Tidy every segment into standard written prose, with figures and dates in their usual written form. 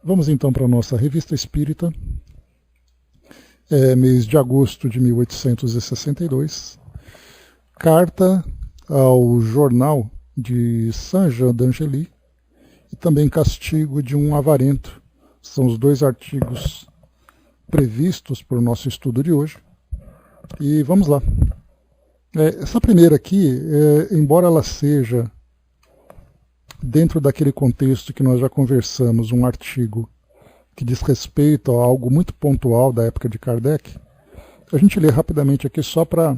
Vamos então para a nossa Revista Espírita, mês de agosto de 1862, carta ao jornal de Saint-Jean d'Angély e também castigo de um avarento. São os dois artigos previstos para o nosso estudo de hoje. E vamos lá. Essa primeira aqui, embora ela seja dentro daquele contexto que nós já conversamos, um artigo que diz respeito a algo muito pontual da época de Kardec, a gente lê rapidamente aqui só para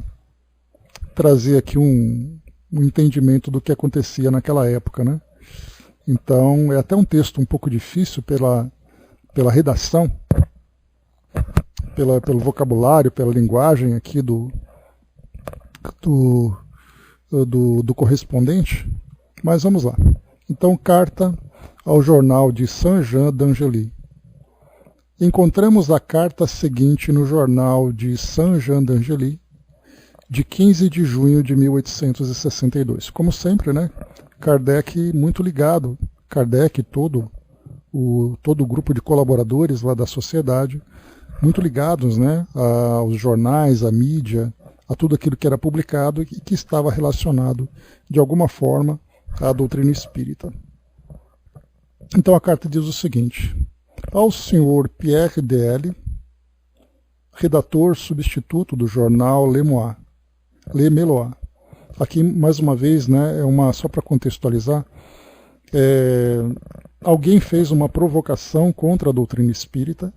trazer aqui um entendimento do que acontecia naquela época, né? Então, é até um texto um pouco difícil pela redação, pelo vocabulário, pela linguagem aqui do correspondente, mas vamos lá. Então, carta ao jornal de Saint-Jean d'Angély. Encontramos a carta seguinte no jornal de Saint-Jean d'Angély, de 15 de junho de 1862. Como sempre, né? Kardec muito ligado, Kardec e todo o grupo de colaboradores lá da sociedade, muito ligados, né, aos jornais, à mídia, a tudo aquilo que era publicado e que estava relacionado, de alguma forma, à doutrina espírita. Então a carta diz o seguinte: ao senhor Pierre D.L., redator substituto do jornal Le Mélois. Aqui, mais uma vez, né, só para contextualizar, alguém fez uma provocação contra a doutrina espírita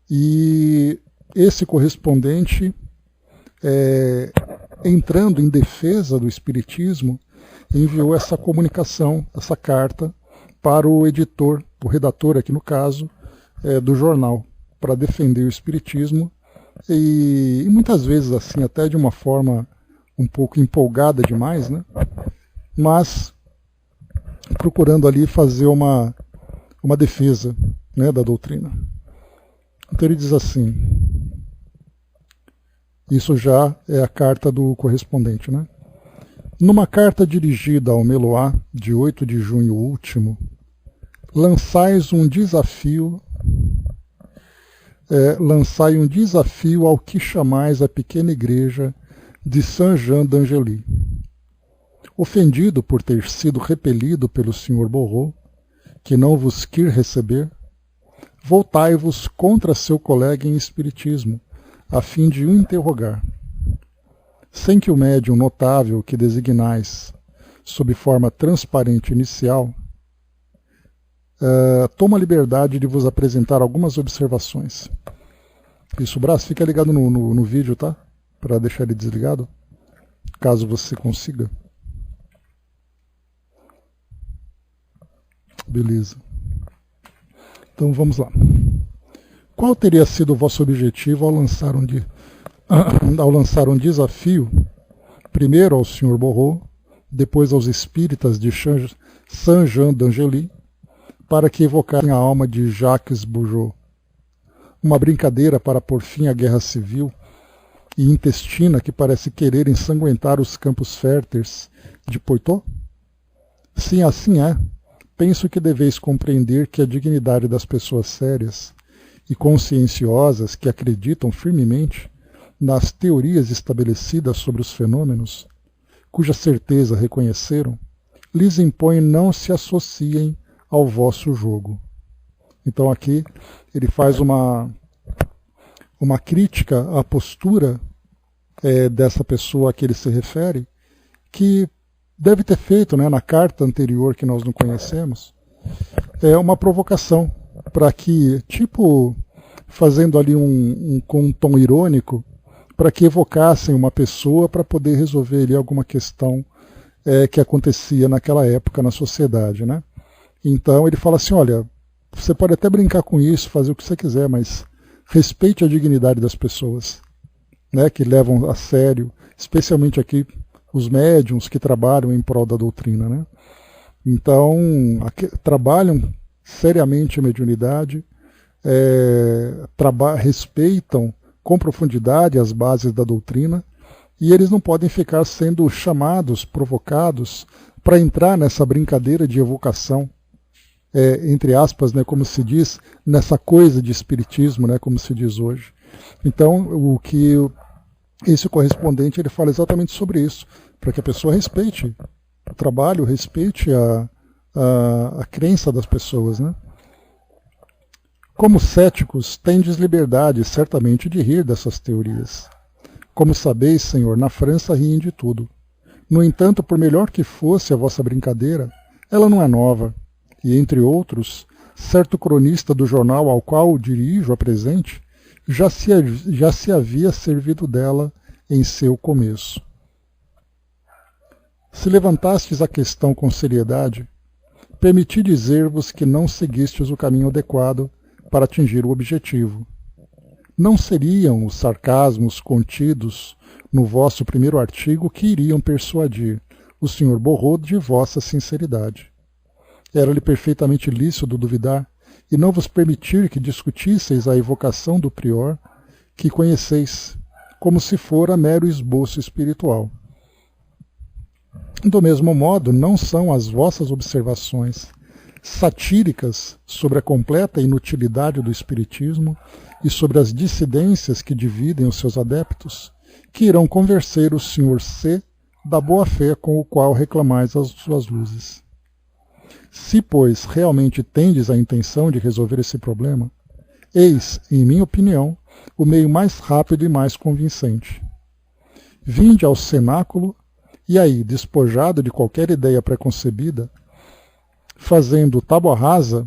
e esse correspondente, entrando em defesa do espiritismo, enviou essa comunicação, essa carta, para o editor, o redator aqui no caso, do jornal, para defender o espiritismo e muitas vezes assim, até de uma forma um pouco empolgada demais, né? Mas procurando ali fazer uma defesa, né, da doutrina. Então ele diz assim, isso já é a carta do correspondente, né? Numa carta dirigida ao Mélois, de 8 de junho último, lançai um desafio ao que chamais a pequena igreja de Saint-Jean d'Angély. Ofendido por ter sido repelido pelo Sr. Borrot, que não vos quis receber, voltai-vos contra seu colega em espiritismo, a fim de o interrogar. Sem que o médium notável que designais, sob forma transparente inicial, toma a liberdade de vos apresentar algumas observações. Isso, Brás, fica ligado no vídeo, tá? Para deixar ele desligado, caso você consiga. Beleza. Então vamos lá. Qual teria sido o vosso objetivo ao lançar um desafio, primeiro ao Sr. Borrot, depois aos espíritas de Saint-Jean d'Angély, para que evocassem a alma de Jacques Bugeaud? Uma brincadeira para pôr fim à guerra civil e intestina que parece querer ensanguentar os campos férteis de Poitou? Sim, assim é. Penso que deveis compreender que a dignidade das pessoas sérias e conscienciosas que acreditam firmemente nas teorias estabelecidas sobre os fenômenos, cuja certeza reconheceram, lhes impõe não se associem ao vosso jogo. Então aqui ele faz uma crítica à postura dessa pessoa a que ele se refere, que deve ter feito, né, na carta anterior que nós não conhecemos, uma provocação para que, tipo, fazendo ali com um tom irônico, para que evocassem uma pessoa para poder resolver ali alguma questão que acontecia naquela época na sociedade, né? Então ele fala assim, olha, você pode até brincar com isso, fazer o que você quiser, mas respeite a dignidade das pessoas, né, que levam a sério, especialmente aqui os médiuns que trabalham em prol da doutrina, né? Então, trabalham seriamente a mediunidade, respeitam com profundidade as bases da doutrina, e eles não podem ficar sendo chamados, provocados, para entrar nessa brincadeira de evocação entre aspas, né, como se diz, nessa coisa de espiritismo, né, como se diz hoje. Então, o que esse correspondente ele fala exatamente sobre isso, para que a pessoa respeite o trabalho, respeite a crença das pessoas, né? Como céticos, tendes liberdade, certamente, de rir dessas teorias. Como sabeis, Senhor, na França riem de tudo. No entanto, por melhor que fosse a vossa brincadeira, ela não é nova, e, entre outros, certo cronista do jornal ao qual dirijo a presente, já se havia servido dela em seu começo. Se levantastes a questão com seriedade, permiti dizer-vos que não seguistes o caminho adequado para atingir o objetivo. Não seriam os sarcasmos contidos no vosso primeiro artigo que iriam persuadir o Sr. Borrot de vossa sinceridade. Era-lhe perfeitamente lícito duvidar e não vos permitir que discutisseis a evocação do prior que conheceis, como se fora mero esboço espiritual. Do mesmo modo, não são as vossas observações satíricas sobre a completa inutilidade do espiritismo e sobre as dissidências que dividem os seus adeptos que irão convencer o Sr. C da boa-fé com o qual reclamais as suas luzes. Se, pois, realmente tendes a intenção de resolver esse problema, eis, em minha opinião, o meio mais rápido e mais convincente. Vinde ao cenáculo e aí, despojado de qualquer ideia preconcebida, fazendo tábua rasa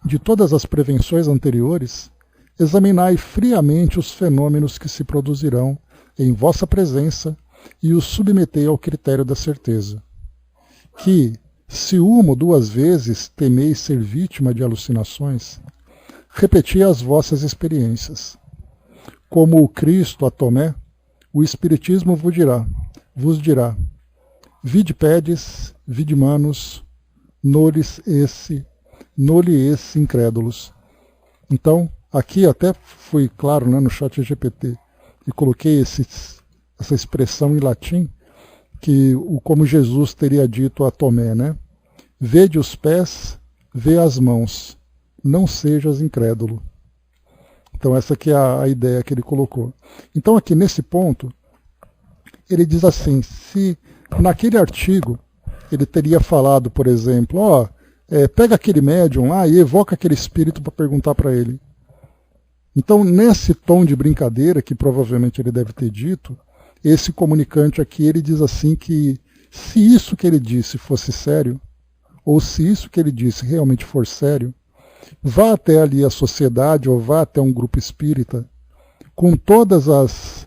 de todas as prevenções anteriores, examinai friamente os fenômenos que se produzirão em vossa presença e os submetei ao critério da certeza. Que, se uma ou duas vezes temeis ser vítima de alucinações, repeti as vossas experiências. Como o Cristo a Tomé, o Espiritismo vos dirá, vide pedes, vide manos, noli esse incrédulos. Então, aqui até fui claro, né, no chat GPT e coloquei essa expressão em latim, como Jesus teria dito a Tomé, né? Vede os pés, vê as mãos, não sejas incrédulo. Então essa aqui é a ideia que ele colocou. Então aqui nesse ponto, ele diz assim, se naquele artigo ele teria falado, por exemplo, pega aquele médium lá e evoca aquele espírito para perguntar para ele. Então nesse tom de brincadeira, que provavelmente ele deve ter dito, esse comunicante aqui ele diz assim que se isso que ele disse fosse sério, ou se isso que ele disse realmente for sério, vá até ali a sociedade ou vá até um grupo espírita com todas as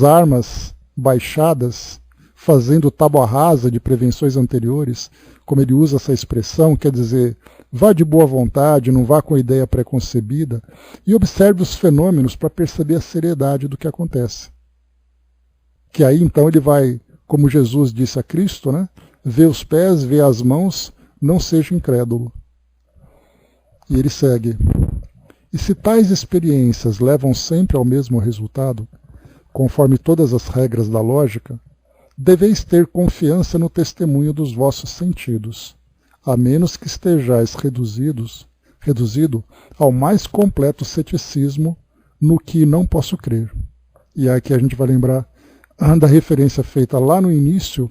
armas baixadas, fazendo tábua rasa de prevenções anteriores, como ele usa essa expressão, quer dizer, vá de boa vontade, não vá com ideia preconcebida, e observe os fenômenos para perceber a seriedade do que acontece. Que aí então ele vai, como Jesus disse a Cristo, né? Vê os pés, vê as mãos, não seja incrédulo. E ele segue. E se tais experiências levam sempre ao mesmo resultado, conforme todas as regras da lógica, deveis ter confiança no testemunho dos vossos sentidos, a menos que estejais reduzido ao mais completo ceticismo no que não posso crer. E aqui a gente vai lembrar da referência feita lá no início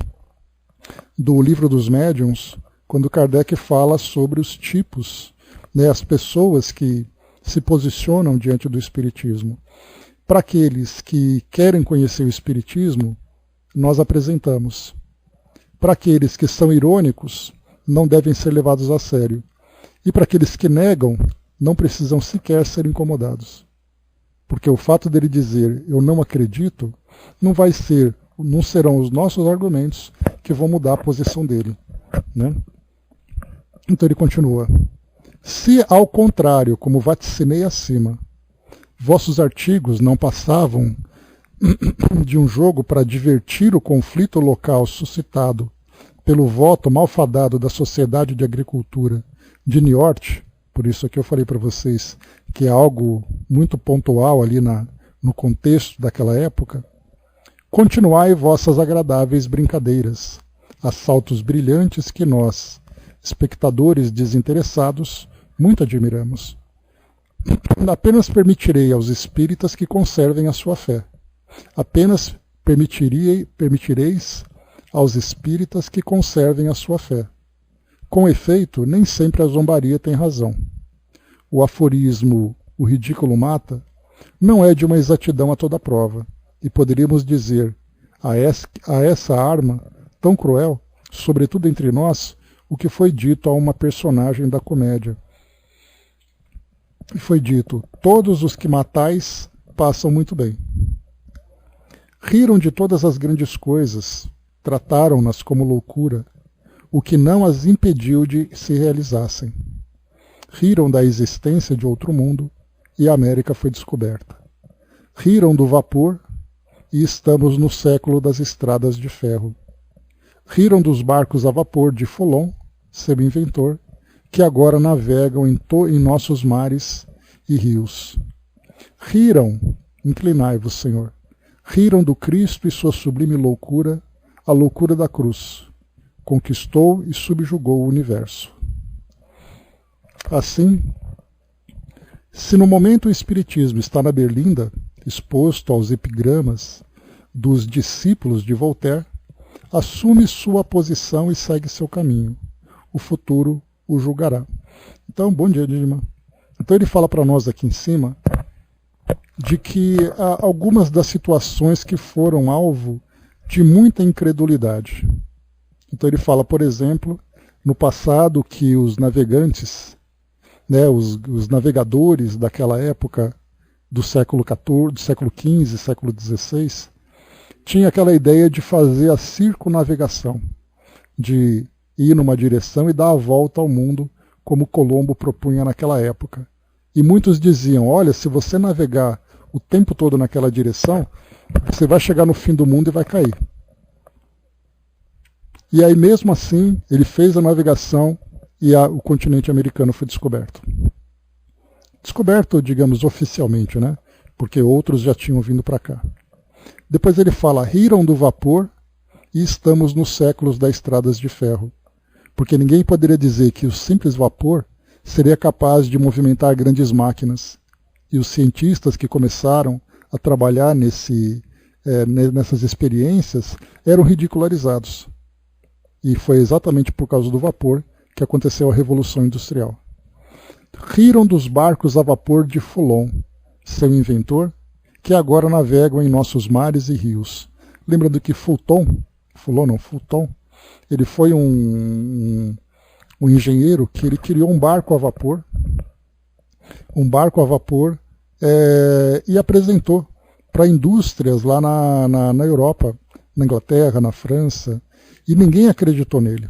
do Livro dos Médiuns, quando Kardec fala sobre os tipos, né, as pessoas que se posicionam diante do Espiritismo. Para aqueles que querem conhecer o Espiritismo, nós apresentamos. Para aqueles que são irônicos, não devem ser levados a sério. E para aqueles que negam, não precisam sequer ser incomodados. Porque o fato dele dizer, eu não acredito, não serão os nossos argumentos que vão mudar a posição dele, né? Então ele continua. Se, ao contrário, como vaticinei acima, vossos artigos não passavam de um jogo para divertir o conflito local suscitado pelo voto malfadado da Sociedade de Agricultura de Niort, por isso aqui eu falei para vocês que é algo muito pontual ali no contexto daquela época, continuai vossas agradáveis brincadeiras, assaltos brilhantes que nós, espectadores desinteressados, muito admiramos. Apenas permitirei aos espíritas que conservem a sua fé. Apenas permitireis aos espíritas que conservem a sua fé. Com efeito, nem sempre a zombaria tem razão. O aforismo "o ridículo mata" não é de uma exatidão a toda prova, e poderíamos dizer a essa arma tão cruel, sobretudo entre nós, o que foi dito a uma personagem da comédia. E foi dito: todos os que matais passam muito bem. Riram de todas as grandes coisas, trataram-nas como loucura, o que não as impediu de se realizassem. Riram da existência de outro mundo, e a América foi descoberta. Riram do vapor, e estamos no século das estradas de ferro. Riram dos barcos a vapor de Follon, seu inventor, que agora navegam em nossos mares e rios. Riram, inclinai-vos, Senhor. Riram do Cristo e sua sublime loucura, a loucura da cruz. Conquistou e subjugou o universo. Assim, se no momento o Espiritismo está na berlinda, exposto aos epigramas dos discípulos de Voltaire, assume sua posição e segue seu caminho. O futuro o julgará. Então, bom dia, Didima. Então ele fala para nós aqui em cima de que há algumas das situações que foram alvo de muita incredulidade. Então ele fala, por exemplo, no passado que os navegantes, os navegadores daquela época do século XIV, do século XV, século XVI, tinha aquela ideia de fazer a circunnavegação, de ir numa direção e dar a volta ao mundo, como Colombo propunha naquela época. E muitos diziam: olha, se você navegar o tempo todo naquela direção, você vai chegar no fim do mundo e vai cair. E aí, mesmo assim, ele fez a navegação e o continente americano foi descoberto. Descoberto, digamos, oficialmente, né? Porque outros já tinham vindo para cá. Depois ele fala: riram do vapor e estamos nos séculos das estradas de ferro. Porque ninguém poderia dizer que o simples vapor seria capaz de movimentar grandes máquinas. E os cientistas que começaram a trabalhar nessas experiências eram ridicularizados. E foi exatamente por causa do vapor que aconteceu a Revolução Industrial. Riram dos barcos a vapor de Follon, seu inventor, que agora navegam em nossos mares e rios. Lembrando que Fulton, ele foi um engenheiro que ele criou um barco a vapor, e apresentou para indústrias lá na Europa, na Inglaterra, na França, e ninguém acreditou nele.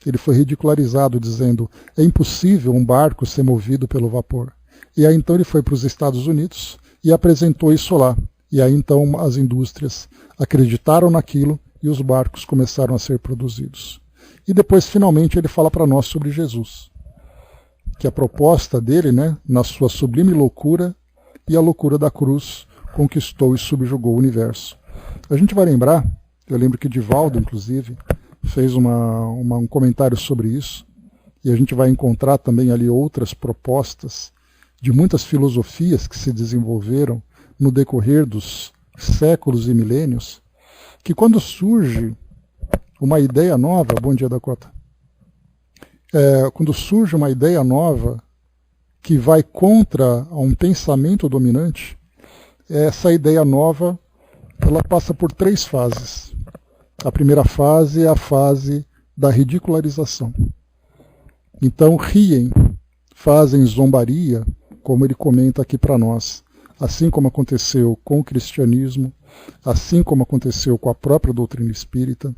Ele foi ridicularizado, dizendo: é impossível um barco ser movido pelo vapor. E aí então ele foi para os Estados Unidos e apresentou isso lá. E aí então as indústrias acreditaram naquilo e os barcos começaram a ser produzidos. E depois, finalmente, ele fala para nós sobre Jesus. Que a proposta dele, na sua sublime loucura e a loucura da cruz, conquistou e subjugou o universo. A gente vai lembrar, eu lembro que Divaldo, inclusive, fez um comentário sobre isso, e a gente vai encontrar também ali outras propostas de muitas filosofias que se desenvolveram no decorrer dos séculos e milênios, que quando surge uma ideia nova, bom dia, Dakota, quando surge uma ideia nova que vai contra um pensamento dominante, essa ideia nova ela passa por 3 fases. A primeira fase é a fase da ridicularização. Então riem, fazem zombaria, como ele comenta aqui para nós, assim como aconteceu com o cristianismo, assim como aconteceu com a própria doutrina espírita.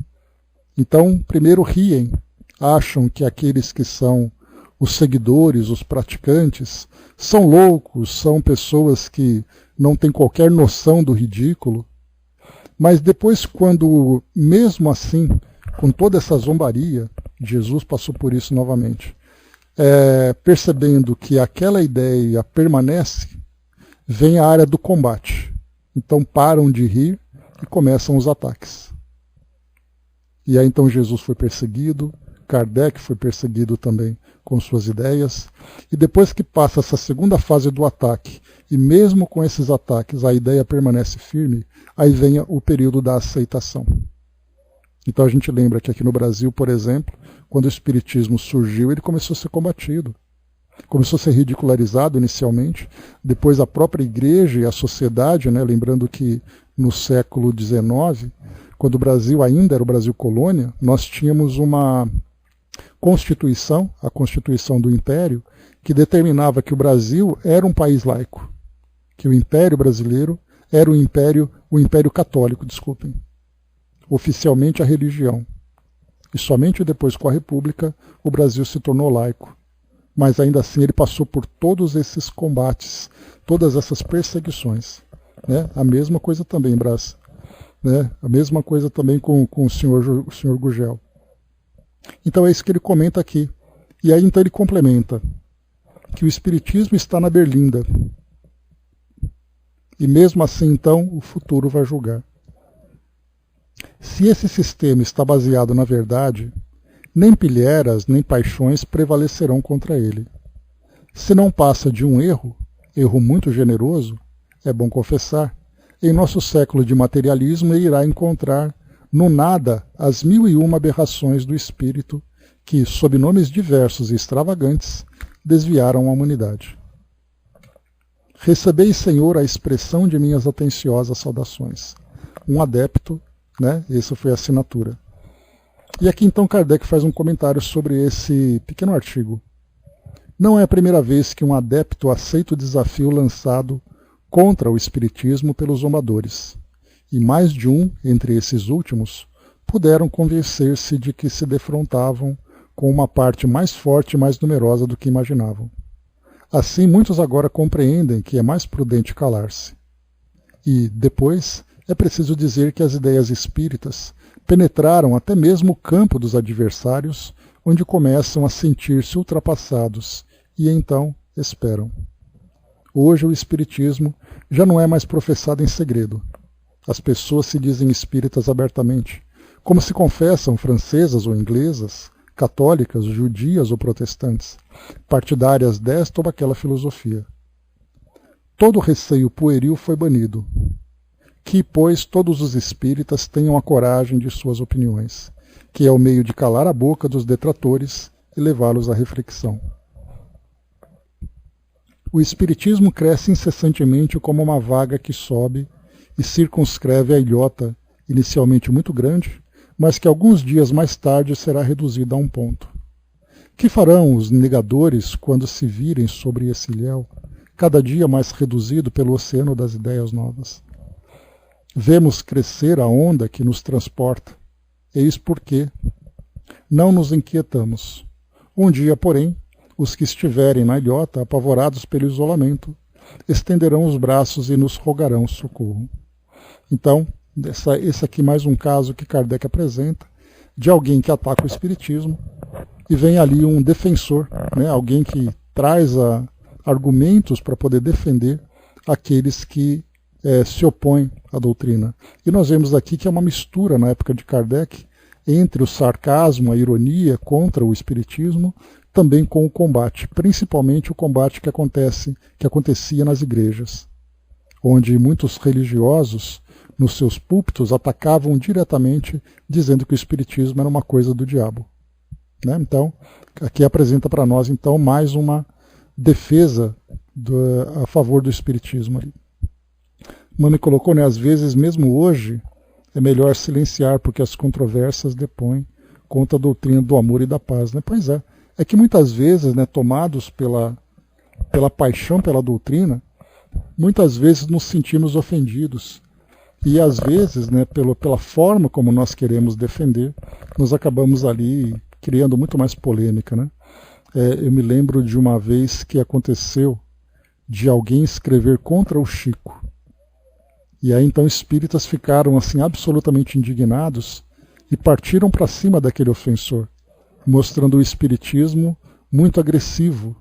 Então, primeiro riem, acham que aqueles que são os seguidores, os praticantes, são loucos, são pessoas que não têm qualquer noção do ridículo. Mas depois, quando, mesmo assim, com toda essa zombaria, Jesus passou por isso novamente, percebendo que aquela ideia permanece, vem a área do combate. Então param de rir e começam os ataques. E aí então Jesus foi perseguido, Kardec foi perseguido também com suas ideias. E depois que passa essa segunda fase do ataque, e mesmo com esses ataques a ideia permanece firme, aí vem o período da aceitação. Então a gente lembra que aqui no Brasil, por exemplo, quando o Espiritismo surgiu, ele começou a ser combatido. Começou a ser ridicularizado inicialmente, depois a própria igreja e a sociedade, né, lembrando que no século XIX, quando o Brasil ainda era o Brasil colônia, nós tínhamos uma Constituição, a Constituição do Império, que determinava que o Brasil era um país laico, que o Império Brasileiro era o Império Católico, desculpem, oficialmente a religião. E somente depois com a República o Brasil se tornou laico. Mas ainda assim ele passou por todos esses combates, todas essas perseguições. Né? A mesma coisa também, Brás. Né? A mesma coisa também com o senhor Gugel. Então é isso que ele comenta aqui. E aí então ele complementa que o Espiritismo está na berlinda. E mesmo assim então o futuro vai julgar. Se esse sistema está baseado na verdade, nem pilheras nem paixões prevalecerão contra ele. Se não passa de um erro muito generoso, é bom confessar, em nosso século de materialismo ele irá encontrar no nada as 1001 aberrações do espírito que, sob nomes diversos e extravagantes, desviaram a humanidade. Recebei, Senhor, a expressão de minhas atenciosas saudações. Um adepto, né? Essa foi a assinatura. E aqui então Kardec faz um comentário sobre esse pequeno artigo. Não é a primeira vez que um adepto aceita o desafio lançado contra o Espiritismo pelos zombadores, e mais de um, entre esses últimos, puderam convencer-se de que se defrontavam com uma parte mais forte e mais numerosa do que imaginavam. Assim, muitos agora compreendem que é mais prudente calar-se. E, depois, é preciso dizer que as ideias espíritas penetraram até mesmo o campo dos adversários, onde começam a sentir-se ultrapassados e então esperam. Hoje o espiritismo já não é mais professado em segredo. As pessoas se dizem espíritas abertamente, como se confessam francesas ou inglesas, católicas, judias ou protestantes, partidárias desta ou daquela filosofia. Todo receio pueril foi banido. Que, pois, todos os espíritas tenham a coragem de suas opiniões, que é o meio de calar a boca dos detratores e levá-los à reflexão. O espiritismo cresce incessantemente como uma vaga que sobe e circunscreve a ilhota, inicialmente muito grande, mas que alguns dias mais tarde será reduzida a um ponto. Que farão os negadores quando se virem sobre esse ilhéu, cada dia mais reduzido pelo oceano das ideias novas? Vemos crescer a onda que nos transporta, eis porque não nos inquietamos. Um dia, porém, os que estiverem na ilhota, apavorados pelo isolamento, estenderão os braços e nos rogarão socorro. Então, esse aqui mais um caso que Kardec apresenta, de alguém que ataca o espiritismo, e vem ali um defensor, né, alguém que traz argumentos para poder defender aqueles que se opõem à doutrina. E nós vemos aqui que é uma mistura, na época de Kardec, entre o sarcasmo, a ironia contra o espiritismo, também com o combate, principalmente o combate que acontecia nas igrejas, onde muitos religiosos, nos seus púlpitos, atacavam diretamente, dizendo que o espiritismo era uma coisa do diabo. Né? Então, aqui apresenta para nós então mais uma defesa a favor do espiritismo. Mano colocou, né, às vezes, mesmo hoje, é melhor silenciar, porque as controvérsias depõem contra a doutrina do amor e da paz. Né? Pois é. É que muitas vezes, né, tomados pela paixão pela doutrina, muitas vezes nos sentimos ofendidos. E às vezes, né, pela forma como nós queremos defender, nós acabamos ali criando muito mais polêmica. Né? Eu me lembro de uma vez que aconteceu de alguém escrever contra o Chico. E aí então espíritas ficaram assim absolutamente indignados e partiram para cima daquele ofensor, mostrando o espiritismo muito agressivo,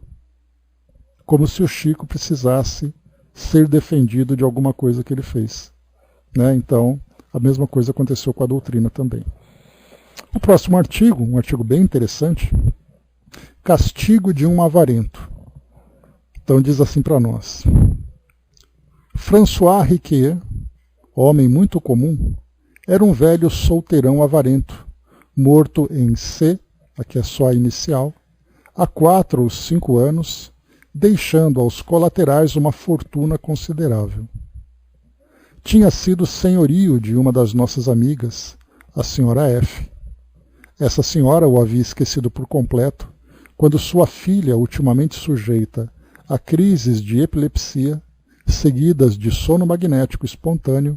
como se o Chico precisasse ser defendido de alguma coisa que ele fez. Né? Então, a mesma coisa aconteceu com a doutrina também. O próximo artigo, um artigo bem interessante, castigo de um avarento. Então diz assim para nós: François Riquier, homem muito comum, era um velho solteirão avarento, morto em C, aqui é só a inicial, há 4 ou 5 anos, deixando aos colaterais uma fortuna considerável. Tinha sido senhorio de uma das nossas amigas, a senhora F. Essa senhora o havia esquecido por completo, quando sua filha, ultimamente sujeita a crises de epilepsia, seguidas de sono magnético espontâneo,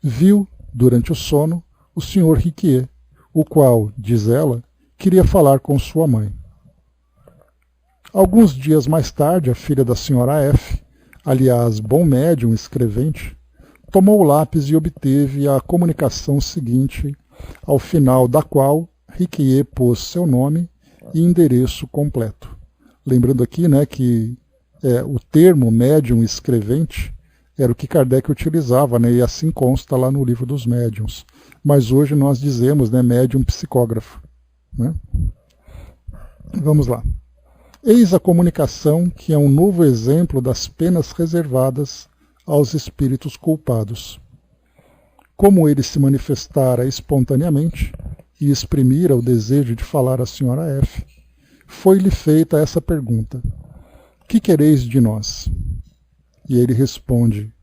viu, durante o sono, o Sr. Riquier, o qual, diz ela, queria falar com sua mãe. Alguns dias mais tarde, a filha da senhora F, aliás, bom médium escrevente, tomou o lápis e obteve a comunicação seguinte, ao final da qual Riquier pôs seu nome e endereço completo. Lembrando aqui, né, que o termo médium escrevente era o que Kardec utilizava, né, e assim consta lá no livro dos médiuns. Mas hoje nós dizemos, né, médium psicógrafo. Né? Vamos lá. Eis a comunicação, que é um novo exemplo das penas reservadas aos espíritos culpados. Como ele se manifestara espontaneamente e exprimira o desejo de falar à senhora F, foi-lhe feita essa pergunta: que quereis de nós? E ele responde: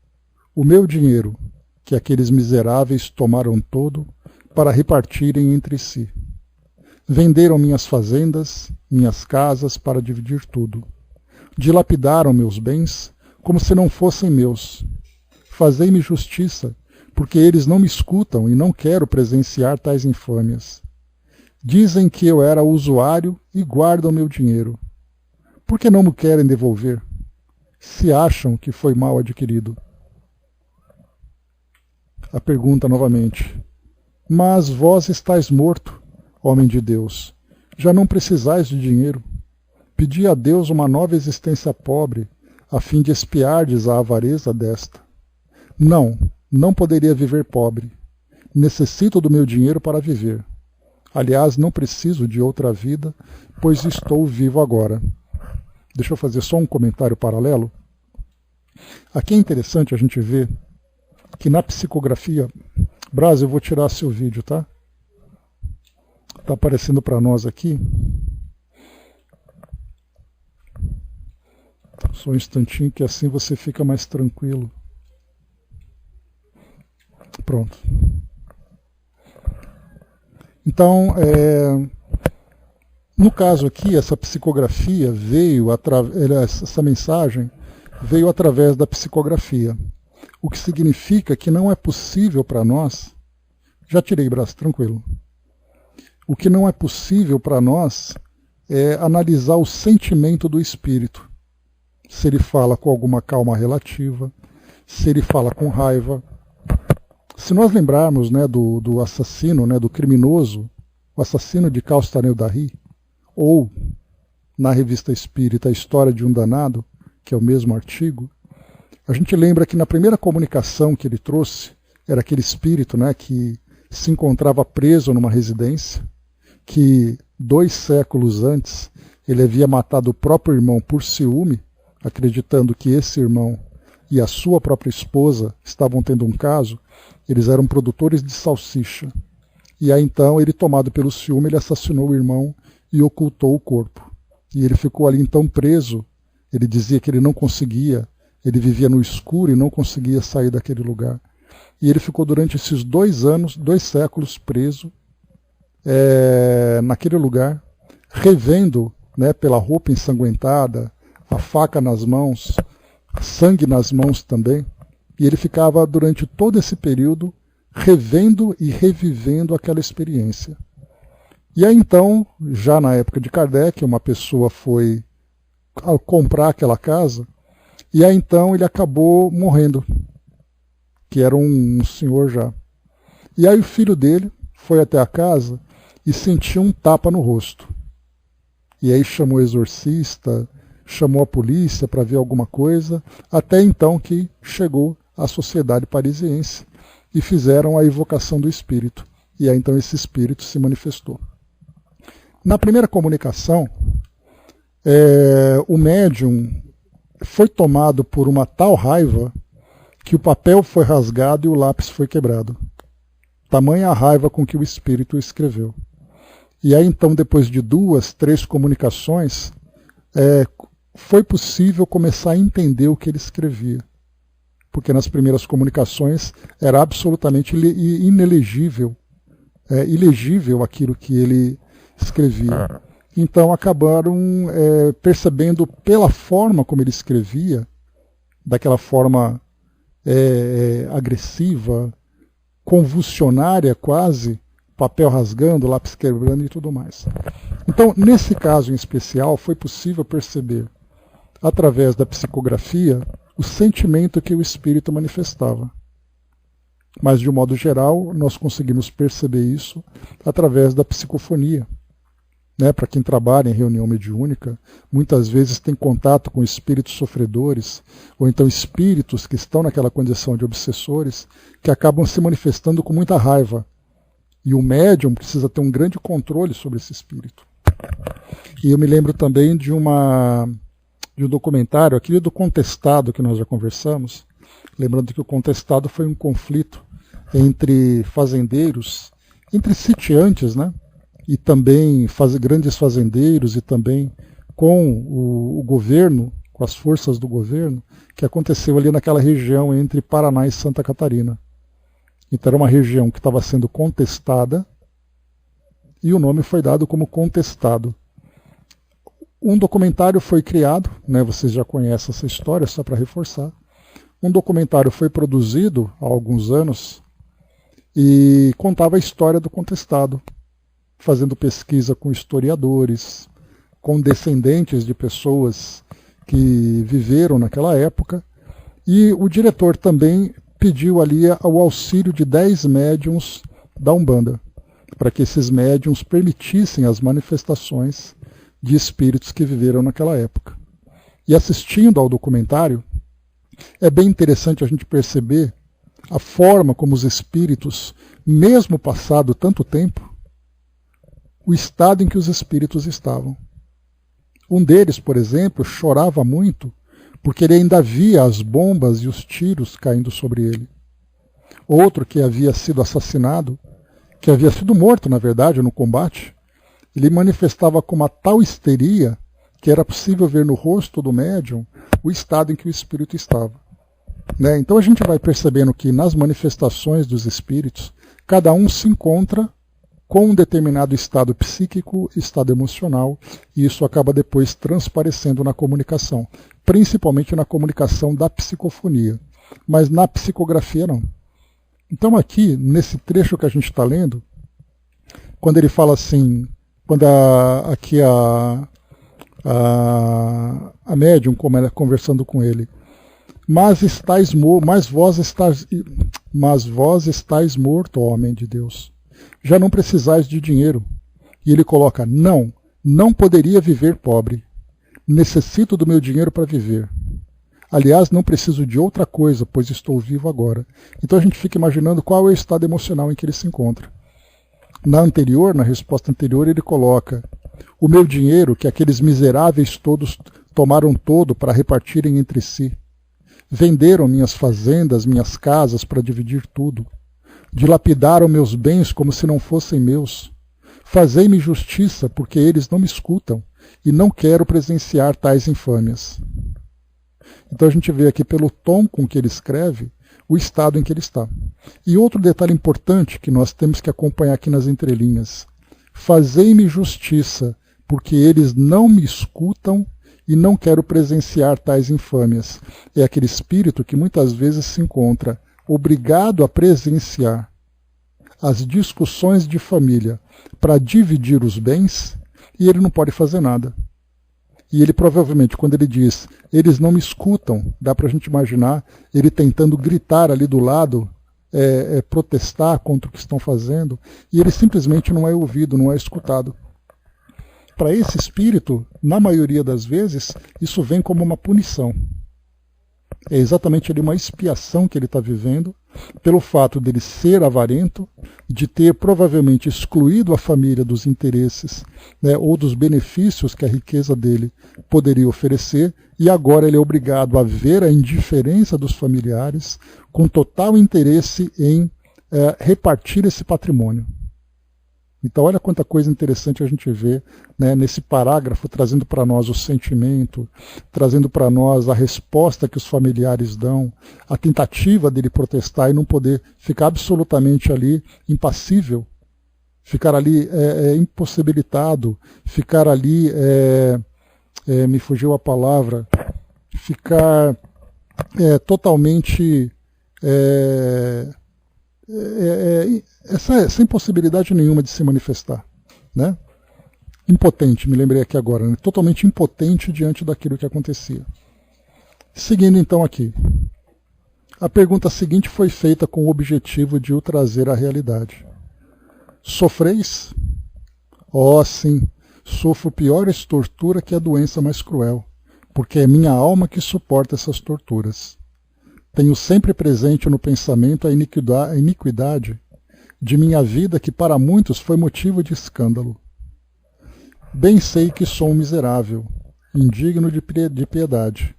o meu dinheiro, que aqueles miseráveis tomaram todo para repartirem entre si. Venderam minhas fazendas, minhas casas para dividir tudo. Dilapidaram meus bens como se não fossem meus. Fazei-me justiça, porque eles não me escutam e não quero presenciar tais infâmias. Dizem que eu era usuário e guardam meu dinheiro. Por que não me querem devolver, se acham que foi mal adquirido? A pergunta novamente: mas vós estáis morto, homem de Deus, já não precisais de dinheiro. Pedi a Deus uma nova existência pobre, a fim de expiardes a avareza desta. Não poderia viver pobre. Necessito do meu dinheiro para viver. Aliás, não preciso de outra vida, pois estou vivo agora. Deixa eu fazer só um comentário paralelo. Aqui é interessante a gente ver que na psicografia... Braz, eu vou tirar seu vídeo, tá? Está aparecendo para nós aqui. Só um instantinho, que assim você fica mais tranquilo. Pronto. Então, no caso aqui, essa psicografia veio, essa mensagem veio através da psicografia. O que significa que não é possível para nós... Já tirei, braço, tranquilo. O que não é possível para nós é analisar o sentimento do espírito. Se ele fala com alguma calma relativa, se ele fala com raiva. Se nós lembrarmos, né, do assassino, né, do criminoso, o assassino de Castanel-Darry, ou na revista Espírita, a História de um Danado, que é o mesmo artigo, a gente lembra que na primeira comunicação que ele trouxe, era aquele espírito, né, que se encontrava preso numa residência, que 2 séculos antes ele havia matado o próprio irmão por ciúme, acreditando que esse irmão e a sua própria esposa estavam tendo um caso. Eles eram produtores de salsicha. E aí então, ele, tomado pelo ciúme, ele assassinou o irmão e ocultou o corpo. E ele ficou ali então preso. Ele dizia que ele não conseguia, ele vivia no escuro e não conseguia sair daquele lugar. E ele ficou durante esses 2 anos, 2 séculos preso naquele lugar, revendo, né, pela roupa ensanguentada, a faca nas mãos, sangue nas mãos também. E ele ficava durante todo esse período revendo e revivendo aquela experiência. E aí então, já na época de Kardec, uma pessoa foi comprar aquela casa, e aí então ele acabou morrendo, que era um senhor já. E aí o filho dele foi até a casa e sentiu um tapa no rosto. E aí chamou o exorcista, chamou a polícia para ver alguma coisa, até então que chegou a Sociedade Parisiense e fizeram a evocação do espírito. E aí então esse espírito se manifestou. Na primeira comunicação, o médium foi tomado por uma tal raiva que o papel foi rasgado e o lápis foi quebrado. Tamanha a raiva com que o espírito escreveu. E aí então, depois de 2, 3 comunicações, foi possível começar a entender o que ele escrevia. Porque nas primeiras comunicações era absolutamente inelegível, ilegível aquilo que ele escrevia. Então acabaram percebendo pela forma como ele escrevia, daquela forma agressiva, convulsionária quase, papel rasgando, lápis quebrando e tudo mais. Então, nesse caso em especial, foi possível perceber, através da psicografia, o sentimento que o espírito manifestava. Mas, de um modo geral, nós conseguimos perceber isso através da psicofonia. Para quem trabalha em reunião mediúnica, muitas vezes tem contato com espíritos sofredores, ou então espíritos que estão naquela condição de obsessores, que acabam se manifestando com muita raiva. E o médium precisa ter um grande controle sobre esse espírito. E eu me lembro também de um documentário, aquele do Contestado que nós já conversamos, lembrando que o Contestado foi um conflito entre fazendeiros, entre sitiantes, e também grandes fazendeiros, e também com o governo, com as forças do governo, que aconteceu ali naquela região entre Paraná e Santa Catarina. Então era uma região que estava sendo contestada, e o nome foi dado como Contestado. Um documentário foi criado, vocês já conhecem essa história, só para reforçar. Um documentário foi produzido há alguns anos e contava a história do contestado, fazendo pesquisa com historiadores, com descendentes de pessoas que viveram naquela época, e o diretor também pediu ali o auxílio de 10 médiuns da Umbanda, para que esses médiuns permitissem as manifestações de espíritos que viveram naquela época. E assistindo ao documentário, é bem interessante a gente perceber a forma como os espíritos, mesmo passado tanto tempo, o estado em que os espíritos estavam. Um deles, por exemplo, chorava muito porque ele ainda via as bombas e os tiros caindo sobre ele. Outro que havia sido assassinado, que havia sido morto, na verdade, no combate, ele manifestava com uma tal histeria que era possível ver no rosto do médium o estado em que o espírito estava. Então a gente vai percebendo que nas manifestações dos espíritos, cada um se encontra com um determinado estado psíquico, estado emocional, e isso acaba depois transparecendo na comunicação, principalmente na comunicação da psicofonia, mas na psicografia não. Então aqui, nesse trecho que a gente está lendo, quando ele fala assim, quando a médium conversando com ele, mas vós estáis morto, ó homem de Deus. Já não precisais de dinheiro. E ele coloca, não poderia viver pobre. Necessito do meu dinheiro para viver. Aliás, não preciso de outra coisa, pois estou vivo agora. Então a gente fica imaginando qual é o estado emocional em que ele se encontra. Na resposta anterior, ele coloca, o meu dinheiro, que aqueles miseráveis todos tomaram todo para repartirem entre si. Venderam minhas fazendas, minhas casas para dividir tudo. Dilapidaram meus bens como se não fossem meus. Fazei-me justiça, porque eles não me escutam, e não quero presenciar tais infâmias. Então a gente vê aqui pelo tom com que ele escreve, o estado em que ele está. E outro detalhe importante que nós temos que acompanhar aqui nas entrelinhas. Fazei-me justiça, porque eles não me escutam e não quero presenciar tais infâmias. É aquele espírito que muitas vezes se encontra obrigado a presenciar as discussões de família para dividir os bens e ele não pode fazer nada. E ele provavelmente, quando ele diz, eles não me escutam, dá para a gente imaginar ele tentando gritar ali do lado, protestar contra o que estão fazendo, e ele simplesmente não é ouvido, não é escutado. Para esse espírito, na maioria das vezes, isso vem como uma punição. É exatamente ali uma expiação que ele está vivendo, pelo fato dele ser avarento, de ter provavelmente excluído a família dos interesses, né, ou dos benefícios que a riqueza dele poderia oferecer, e agora ele é obrigado a ver a indiferença dos familiares com total interesse em repartir esse patrimônio. Então olha quanta coisa interessante a gente vê, né, nesse parágrafo, trazendo para nós o sentimento, trazendo para nós a resposta que os familiares dão, a tentativa dele protestar e não poder ficar absolutamente ali impassível, ficar ali impossibilitado, ficar ali, me fugiu a palavra, ficar totalmente... sem possibilidade nenhuma de se manifestar, né? Impotente, me lembrei aqui agora, né? Totalmente impotente diante daquilo que acontecia. Seguindo então aqui. A pergunta seguinte foi feita com o objetivo de o trazer à realidade. Sofreis? Oh, sim, sofro piores tortura que a doença mais cruel, porque é minha alma que suporta essas torturas. Tenho sempre presente no pensamento a iniquidade de minha vida que para muitos foi motivo de escândalo. Bem sei que sou um miserável, indigno de piedade,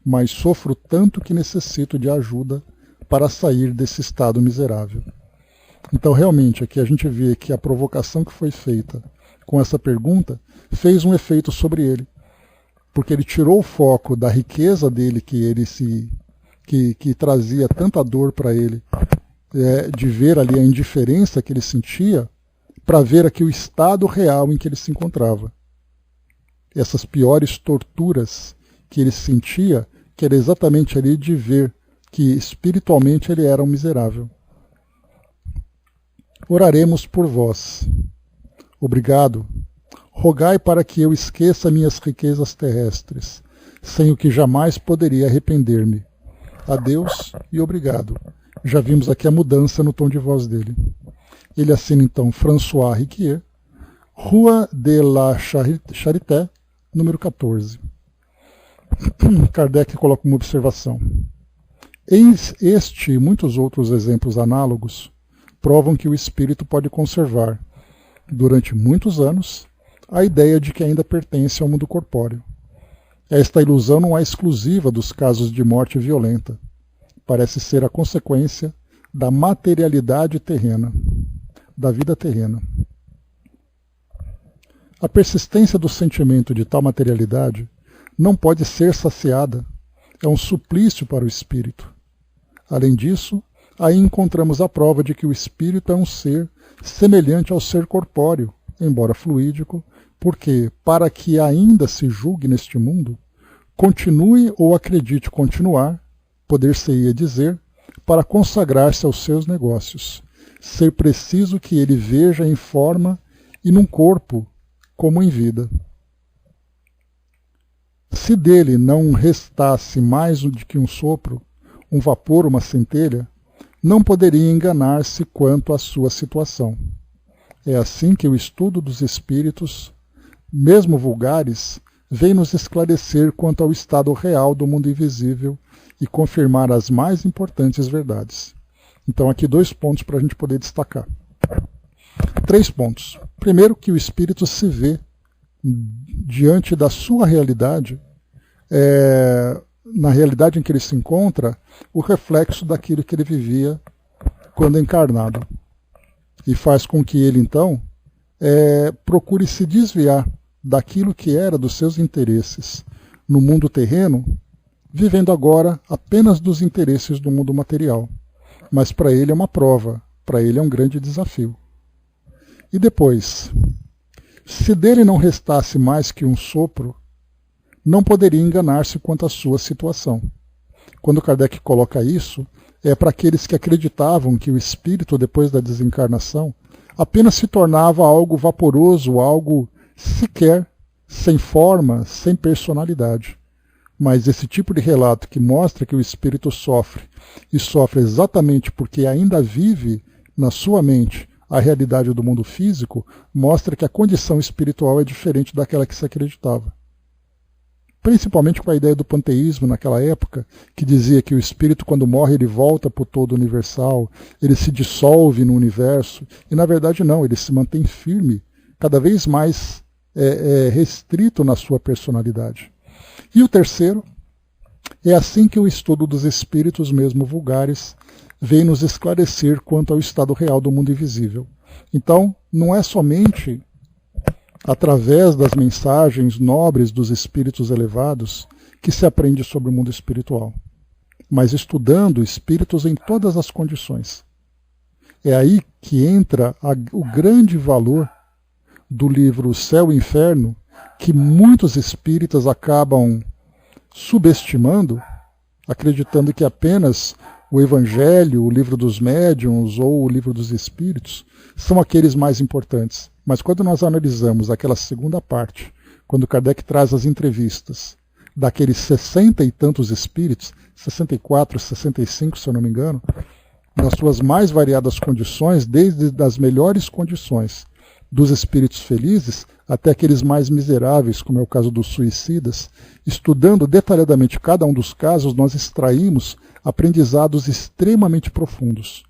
mas sofro tanto que necessito de ajuda para sair desse estado miserável. Então realmente aqui a gente vê que a provocação que foi feita com essa pergunta fez um efeito sobre ele, porque ele tirou o foco da riqueza dele que trazia tanta dor para ele, de ver ali a indiferença que ele sentia, para ver aqui o estado real em que ele se encontrava. Essas piores torturas que ele sentia, que era exatamente ali de ver que espiritualmente ele era um miserável. Oraremos por vós. Obrigado. Rogai para que eu esqueça minhas riquezas terrestres, sem o que jamais poderia arrepender-me. Adeus e obrigado. Já vimos aqui a mudança no tom de voz dele. Ele assina então François Riquier, Rua de la Charité, número 14. Kardec coloca uma observação. Este e muitos outros exemplos análogos provam que o espírito pode conservar, durante muitos anos, a ideia de que ainda pertence ao mundo corpóreo. Esta ilusão não é exclusiva dos casos de morte violenta. Parece ser a consequência da materialidade terrena, da vida terrena. A persistência do sentimento de tal materialidade não pode ser saciada. É um suplício para o espírito. Além disso, aí encontramos a prova de que o espírito é um ser semelhante ao ser corpóreo, embora fluídico, porque, para que ainda se julgue neste mundo, continue ou acredite continuar, poder-se-ia dizer, para consagrar-se aos seus negócios, ser preciso que ele veja em forma e num corpo como em vida. Se dele não restasse mais do que um sopro, um vapor, uma centelha, não poderia enganar-se quanto à sua situação. É assim que o estudo dos espíritos, mesmo vulgares, vem nos esclarecer quanto ao estado real do mundo invisível e confirmar as mais importantes verdades. Então aqui 2 pontos para a gente poder destacar. 3 pontos. Primeiro, que o espírito se vê diante da sua realidade, na realidade em que ele se encontra, o reflexo daquilo que ele vivia quando encarnado. E faz com que ele, então, procure se desviar daquilo que era dos seus interesses no mundo terreno, vivendo agora apenas dos interesses do mundo material. Mas para ele é uma prova, para ele é um grande desafio. E depois, se dele não restasse mais que um sopro, não poderia enganar-se quanto à sua situação. Quando Kardec coloca isso, é para aqueles que acreditavam que o espírito, depois da desencarnação, apenas se tornava algo vaporoso, algo sequer sem forma, sem personalidade. Mas esse tipo de relato que mostra que o espírito sofre, e sofre exatamente porque ainda vive na sua mente a realidade do mundo físico, mostra que a condição espiritual é diferente daquela que se acreditava. principalmente com a ideia do panteísmo naquela época, que dizia que o espírito, quando morre, ele volta para o todo universal, ele se dissolve no universo, e na verdade não, ele se mantém firme, cada vez mais restrito na sua personalidade. E o terceiro, é assim que o estudo dos espíritos, mesmo vulgares, vem nos esclarecer quanto ao estado real do mundo invisível. Então, não é somente através das mensagens nobres dos espíritos elevados que se aprende sobre o mundo espiritual, mas estudando espíritos em todas as condições. É aí que entra o grande valor do livro Céu e Inferno, que muitos espíritas acabam subestimando, acreditando que apenas o Evangelho, o Livro dos Médiuns ou o Livro dos Espíritos são aqueles mais importantes. Mas quando nós analisamos aquela segunda parte, quando Kardec traz as entrevistas daqueles 60 e tantos espíritos, 64, 65, se eu não me engano, nas suas mais variadas condições, desde as melhores condições dos espíritos felizes até aqueles mais miseráveis, como é o caso dos suicidas, estudando detalhadamente cada um dos casos, nós extraímos aprendizados extremamente profundos,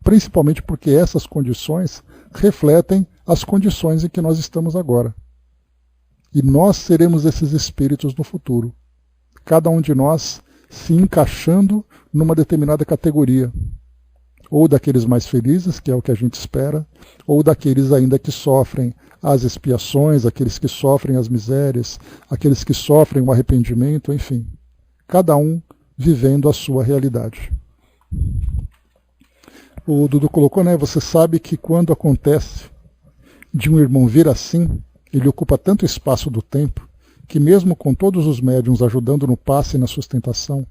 principalmente porque essas condições refletem as condições em que nós estamos agora. E nós seremos esses espíritos no futuro, cada um de nós se encaixando numa determinada categoria, ou daqueles mais felizes, que é o que a gente espera, ou daqueles ainda que sofrem as expiações, aqueles que sofrem as misérias, aqueles que sofrem o arrependimento, enfim. Cada um vivendo a sua realidade. O Dudu colocou, né? Você sabe que quando acontece de um irmão vir assim, ele ocupa tanto espaço do tempo, que mesmo com todos os médiuns ajudando no passe e na sustentação,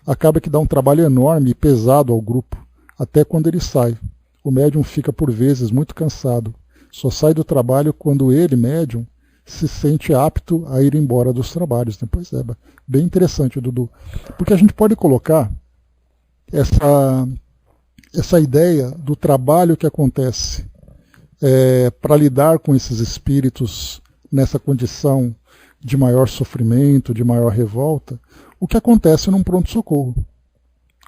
acaba que dá um trabalho enorme e pesado ao grupo. Até quando ele sai. O médium fica, por vezes, muito cansado. Só sai do trabalho quando ele, médium, se sente apto a ir embora dos trabalhos. Pois é, bem interessante, Dudu. Porque a gente pode colocar essa ideia do trabalho que acontece para lidar com esses espíritos nessa condição de maior sofrimento, de maior revolta, o que acontece num pronto-socorro.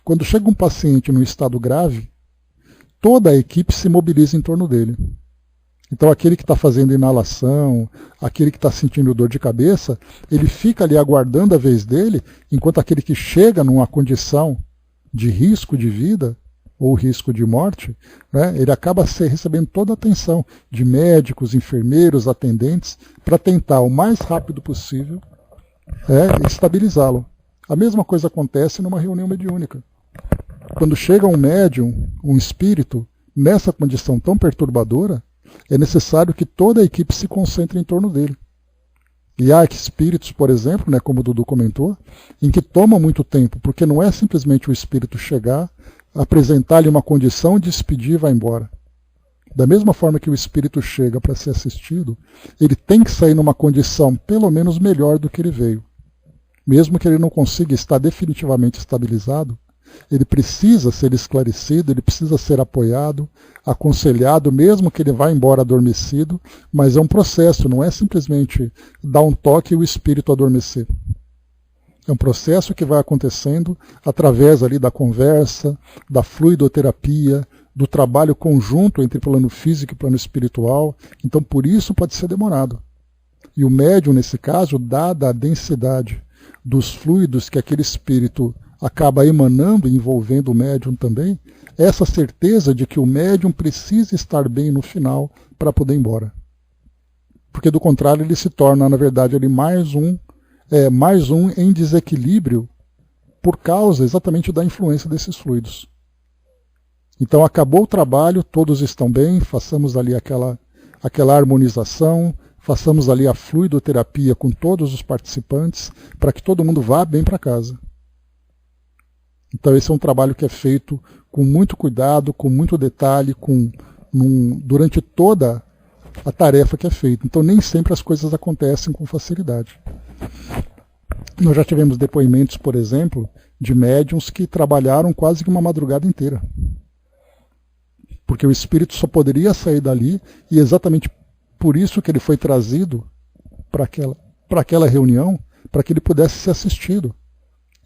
Quando chega um paciente no estado grave, toda a equipe se mobiliza em torno dele. Então aquele que está fazendo inalação, aquele que está sentindo dor de cabeça, ele fica ali aguardando a vez dele, enquanto aquele que chega numa condição de risco de vida ou risco de morte, né, ele acaba recebendo toda a atenção de médicos, enfermeiros, atendentes, para tentar o mais rápido possível estabilizá-lo. A mesma coisa acontece numa reunião mediúnica. Quando chega um médium, um espírito, nessa condição tão perturbadora, é necessário que toda a equipe se concentre em torno dele. E há espíritos, por exemplo, né, como o Dudu comentou, em que toma muito tempo, porque não é simplesmente o espírito chegar, apresentar-lhe uma condição, despedir e vai embora. Da mesma forma que o espírito chega para ser assistido, ele tem que sair numa condição pelo menos melhor do que ele veio. Mesmo que ele não consiga estar definitivamente estabilizado, ele precisa ser esclarecido, ele precisa ser apoiado, aconselhado, mesmo que ele vá embora adormecido, mas é um processo, não é simplesmente dar um toque e o espírito adormecer. É um processo que vai acontecendo através ali da conversa, da fluidoterapia, do trabalho conjunto entre plano físico e plano espiritual, então por isso pode ser demorado. E o médium, nesse caso, dada a densidade dos fluidos que aquele espírito acaba emanando e envolvendo o médium também, essa certeza de que o médium precisa estar bem no final para poder ir embora. Porque do contrário ele se torna, na verdade, ali mais um em desequilíbrio por causa exatamente da influência desses fluidos. Então acabou o trabalho, todos estão bem, façamos ali aquela harmonização, façamos ali a fluidoterapia com todos os participantes, para que todo mundo vá bem para casa. Então esse é um trabalho que é feito com muito cuidado, com muito detalhe, durante toda a tarefa que é feita. Então nem sempre as coisas acontecem com facilidade. Nós já tivemos depoimentos, por exemplo, de médiuns que trabalharam quase que uma madrugada inteira. Porque o espírito só poderia sair dali, e exatamente por isso que ele foi trazido para aquela reunião, para que ele pudesse ser assistido.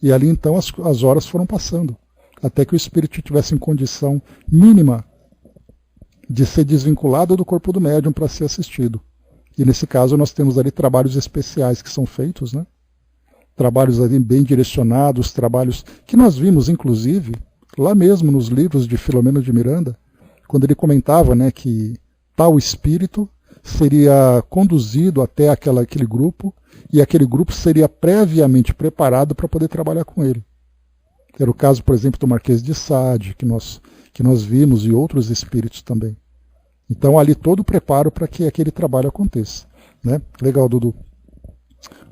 E ali então as horas foram passando, até que o espírito estivesse em condição mínima de ser desvinculado do corpo do médium para ser assistido. E nesse caso nós temos ali trabalhos especiais que são feitos, né? Trabalhos ali bem direcionados, trabalhos que nós vimos inclusive lá mesmo nos livros de Filomeno de Miranda, quando ele comentava, né, que tal espírito seria conduzido até aquele grupo e aquele grupo seria previamente preparado para poder trabalhar com ele. Era o caso, por exemplo, do Marquês de Sade, que nós vimos, e outros espíritos também. Então, ali todo o preparo para que aquele trabalho aconteça. Né? Legal, Dudu.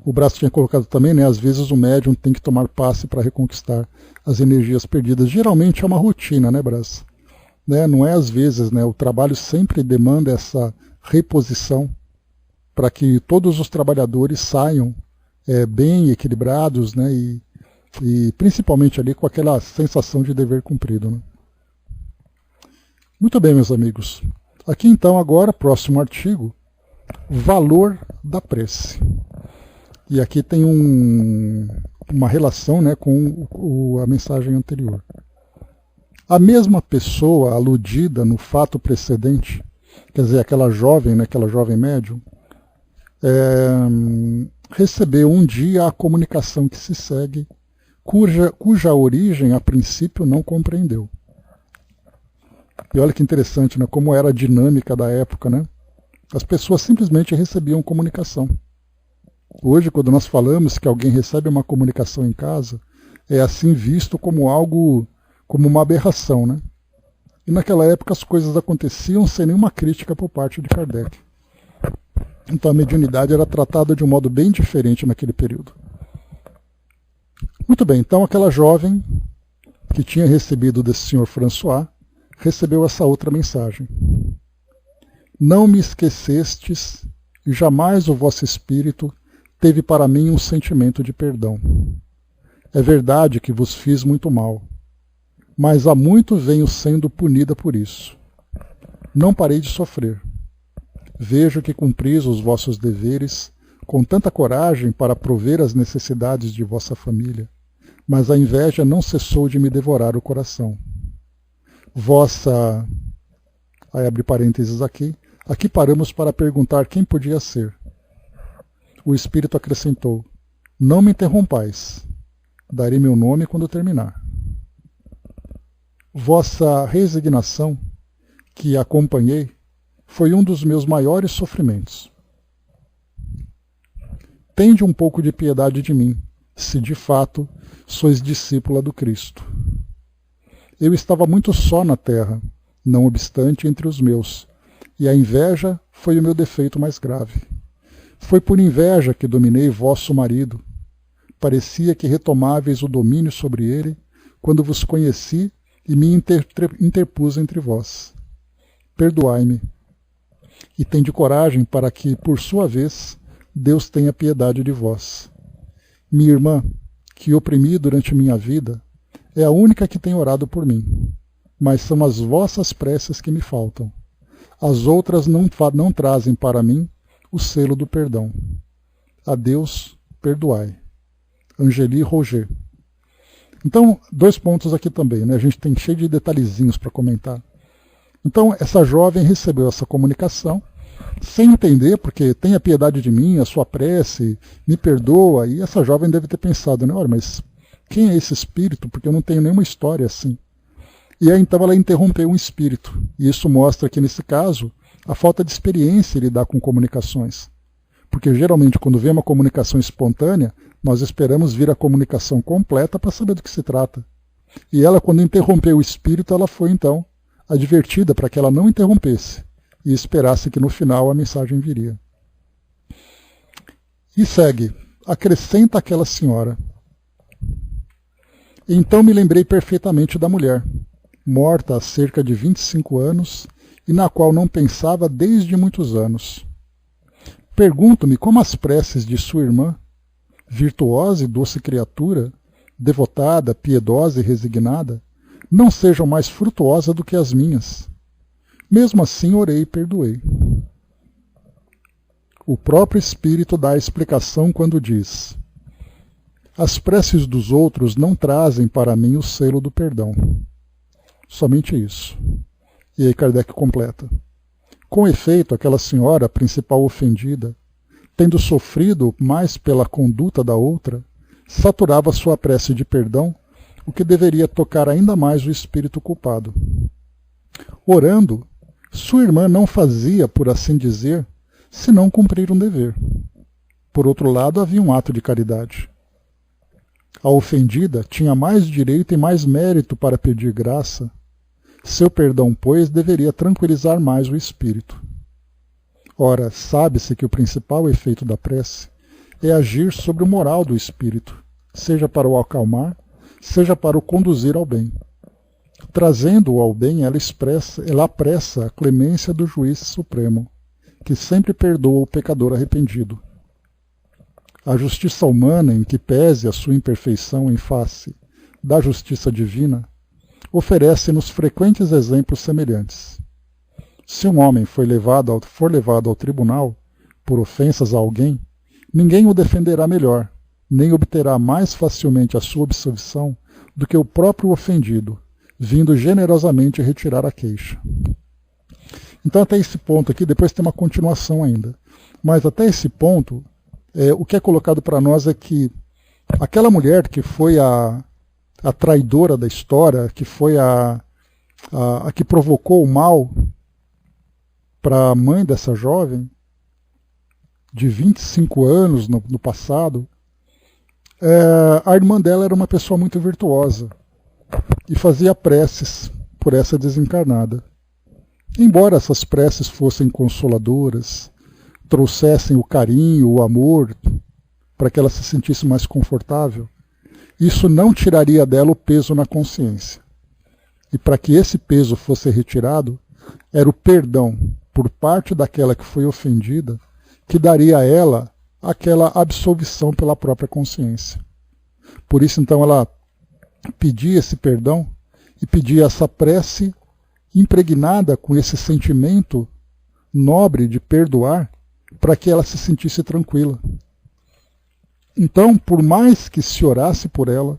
O Braço tinha colocado também, né? Às vezes o médium tem que tomar passe para reconquistar as energias perdidas. Geralmente é uma rotina, né, Braço? Né? Não é às vezes, né? O trabalho sempre demanda essa reposição para que todos os trabalhadores saiam bem equilibrados, né? E principalmente ali com aquela sensação de dever cumprido. Né? Muito bem, meus amigos. Aqui então agora, próximo artigo, valor da prece. E aqui tem uma relação, né, com a mensagem anterior. A mesma pessoa aludida no fato precedente, quer dizer, aquela jovem, né, aquela jovem médium, recebeu um dia a comunicação que se segue, cuja origem a princípio não compreendeu. E olha que interessante, né, como era a dinâmica da época, né? As pessoas simplesmente recebiam comunicação. Hoje, quando nós falamos que alguém recebe uma comunicação em casa, é assim visto como algo, como uma aberração, né? E naquela época as coisas aconteciam sem nenhuma crítica por parte de Kardec. Então a mediunidade era tratada de um modo bem diferente naquele período. Muito bem, então aquela jovem que tinha recebido desse senhor François, recebeu essa outra mensagem. Não me esquecestes, e jamais o vosso espírito teve para mim um sentimento de perdão. É verdade que vos fiz muito mal, mas há muito venho sendo punida por isso. Não parei de sofrer. Vejo que cumpris os vossos deveres com tanta coragem para prover as necessidades de vossa família, mas a inveja não cessou de me devorar o coração. Vossa... Aí abre parênteses aqui. Aqui paramos para perguntar quem podia ser. O espírito acrescentou: não me interrompais. Darei meu nome quando terminar. Vossa resignação, que acompanhei, foi um dos meus maiores sofrimentos. Tende um pouco de piedade de mim, se de fato sois discípula do Cristo. Eu estava muito só na terra, não obstante entre os meus, e a inveja foi o meu defeito mais grave. Foi por inveja que dominei vosso marido. Parecia que retomáveis o domínio sobre ele, quando vos conheci e me interpus entre vós. Perdoai-me, e tende coragem para que, por sua vez, Deus tenha piedade de vós. Minha irmã, que oprimi durante minha vida, é a única que tem orado por mim, mas são as vossas preces que me faltam. As outras não trazem para mim o selo do perdão. A Deus, perdoai. Angeli Roger. Então, 2 pontos aqui também, né? A gente tem cheio de detalhezinhos para comentar. Então, essa jovem recebeu essa comunicação, sem entender, porque tenha piedade de mim, a sua prece, me perdoa, e essa jovem deve ter pensado, né? Olha, mas quem é esse espírito? Porque eu não tenho nenhuma história assim. E aí então ela interrompeu um espírito. E isso mostra que, nesse caso, a falta de experiência em lidar com comunicações. Porque geralmente quando vem uma comunicação espontânea, nós esperamos vir a comunicação completa para saber do que se trata. E ela, quando interrompeu o espírito, ela foi então advertida para que ela não interrompesse e esperasse que no final a mensagem viria. E segue, acrescenta aquela senhora: então me lembrei perfeitamente da mulher, morta há cerca de 25 anos e na qual não pensava desde muitos anos. Pergunto-me como as preces de sua irmã, virtuosa e doce criatura, devotada, piedosa e resignada, não sejam mais frutuosas do que as minhas. Mesmo assim orei e perdoei. O próprio Espírito dá a explicação quando diz: As preces dos outros não trazem para mim o selo do perdão. Somente isso. E aí Kardec completa. Com efeito, aquela senhora, a principal ofendida, tendo sofrido mais pela conduta da outra, saturava sua prece de perdão, o que deveria tocar ainda mais o espírito culpado. Orando, sua irmã não fazia, por assim dizer, senão cumprir um dever. Por outro lado, havia um ato de caridade. A ofendida tinha mais direito e mais mérito para pedir graça. Seu perdão, pois, deveria tranquilizar mais o espírito. Ora, sabe-se que o principal efeito da prece é agir sobre o moral do espírito, seja para o acalmar, seja para o conduzir ao bem. Trazendo-o ao bem, ela apressa a clemência do juiz supremo, que sempre perdoa o pecador arrependido. A justiça humana, em que pese a sua imperfeição em face da justiça divina, oferece-nos frequentes exemplos semelhantes. Se um homem for levado ao tribunal por ofensas a alguém, ninguém o defenderá melhor, nem obterá mais facilmente a sua absolvição do que o próprio ofendido, vindo generosamente retirar a queixa. Então até esse ponto aqui, depois tem uma continuação ainda, mas até esse ponto, o que é colocado para nós é que aquela mulher que foi a traidora da história, que foi a que provocou o mal para a mãe dessa jovem, de 25 anos no passado, a irmã dela era uma pessoa muito virtuosa e fazia preces por essa desencarnada. Embora essas preces fossem consoladoras, trouxessem o carinho, o amor, para que ela se sentisse mais confortável, isso não tiraria dela o peso na consciência. E para que esse peso fosse retirado, era o perdão por parte daquela que foi ofendida que daria a ela aquela absolvição pela própria consciência. Por isso, então, ela pedia esse perdão e pedia essa prece impregnada com esse sentimento nobre de perdoar para que ela se sentisse tranquila. Então, por mais que se orasse por ela,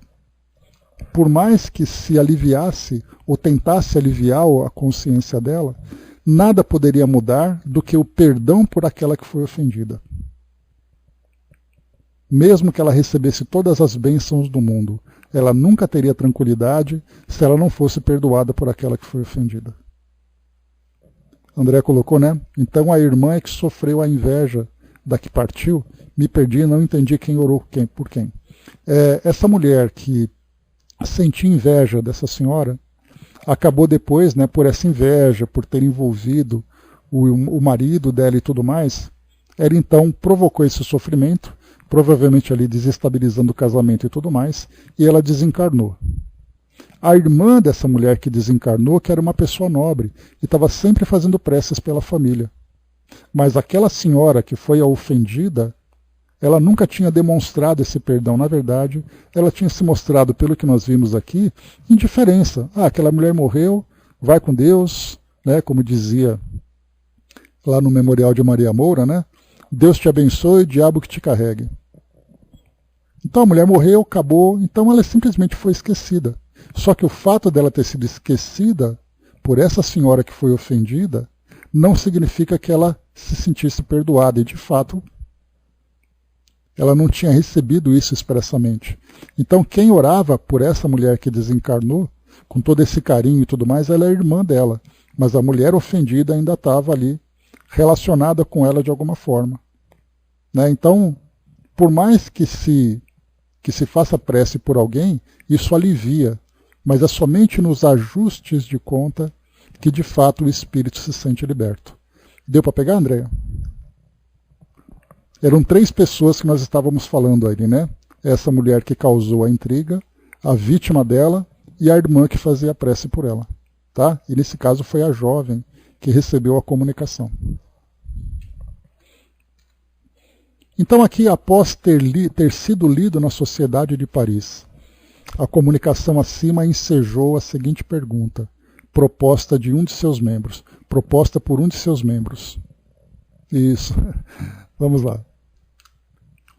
por mais que se aliviasse ou tentasse aliviar a consciência dela, nada poderia mudar do que o perdão por aquela que foi ofendida. Mesmo que ela recebesse todas as bênçãos do mundo, ela nunca teria tranquilidade se ela não fosse perdoada por aquela que foi ofendida. André colocou, né? Então a irmã é que sofreu a inveja da que partiu, me perdi e não entendi quem orou por quem. Essa mulher que sentia inveja dessa senhora, acabou depois, né, por essa inveja, por ter envolvido o marido dela e tudo mais, ela então provocou esse sofrimento, provavelmente ali desestabilizando o casamento e tudo mais, e ela desencarnou. A irmã dessa mulher que desencarnou, que era uma pessoa nobre, e estava sempre fazendo preces pela família. Mas aquela senhora que foi a ofendida, ela nunca tinha demonstrado esse perdão. Na verdade, ela tinha se mostrado, pelo que nós vimos aqui, indiferença. Aquela mulher morreu, vai com Deus, né, como dizia lá no Memorial de Maria Moura, né? Deus te abençoe, diabo que te carregue. Então a mulher morreu, acabou, então ela simplesmente foi esquecida. Só que o fato dela ter sido esquecida por essa senhora que foi ofendida não significa que ela se sentisse perdoada, e de fato ela não tinha recebido isso expressamente. Então quem orava por essa mulher que desencarnou, com todo esse carinho e tudo mais, ela é irmã dela, mas a mulher ofendida ainda estava ali relacionada com ela de alguma forma. Né? Então, por mais que se faça prece por alguém, isso alivia, mas é somente nos ajustes de conta que de fato o espírito se sente liberto. Deu para pegar, Andréia? Eram 3 pessoas que nós estávamos falando ali, né? Essa mulher que causou a intriga, a vítima dela e a irmã que fazia a prece por ela. Tá? E nesse caso foi a jovem que recebeu a comunicação. Então aqui, após ter sido lido na Sociedade de Paris, a comunicação acima ensejou a seguinte pergunta, proposta por um de seus membros. Isso. Vamos lá.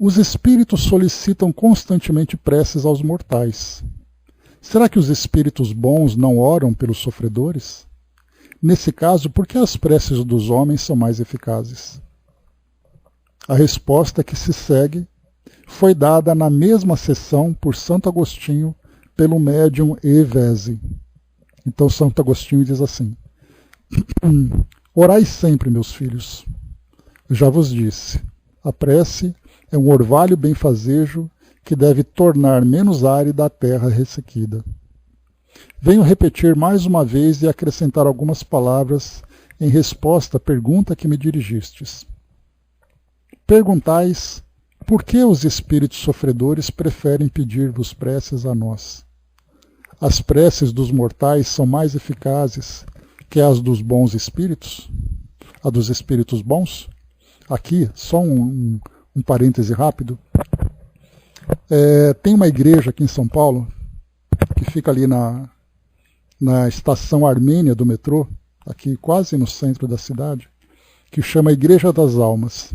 Os espíritos solicitam constantemente preces aos mortais. Será que os espíritos bons não oram pelos sofredores? Nesse caso, por que as preces dos homens são mais eficazes? A resposta que se segue foi dada na mesma sessão por Santo Agostinho pelo médium Evese. Então Santo Agostinho diz assim: Orai sempre, meus filhos. Já vos disse, a prece é um orvalho benfazejo que deve tornar menos árida a terra ressequida. Venho repetir mais uma vez e acrescentar algumas palavras em resposta à pergunta que me dirigistes. Perguntais por que os espíritos sofredores preferem pedir-vos preces a nós. As preces dos mortais são mais eficazes que as dos bons espíritos? A dos espíritos bons? Aqui, só um parêntese rápido. Tem uma igreja aqui em São Paulo, que fica ali na estação Armênia do metrô, aqui quase no centro da cidade, que chama Igreja das Almas.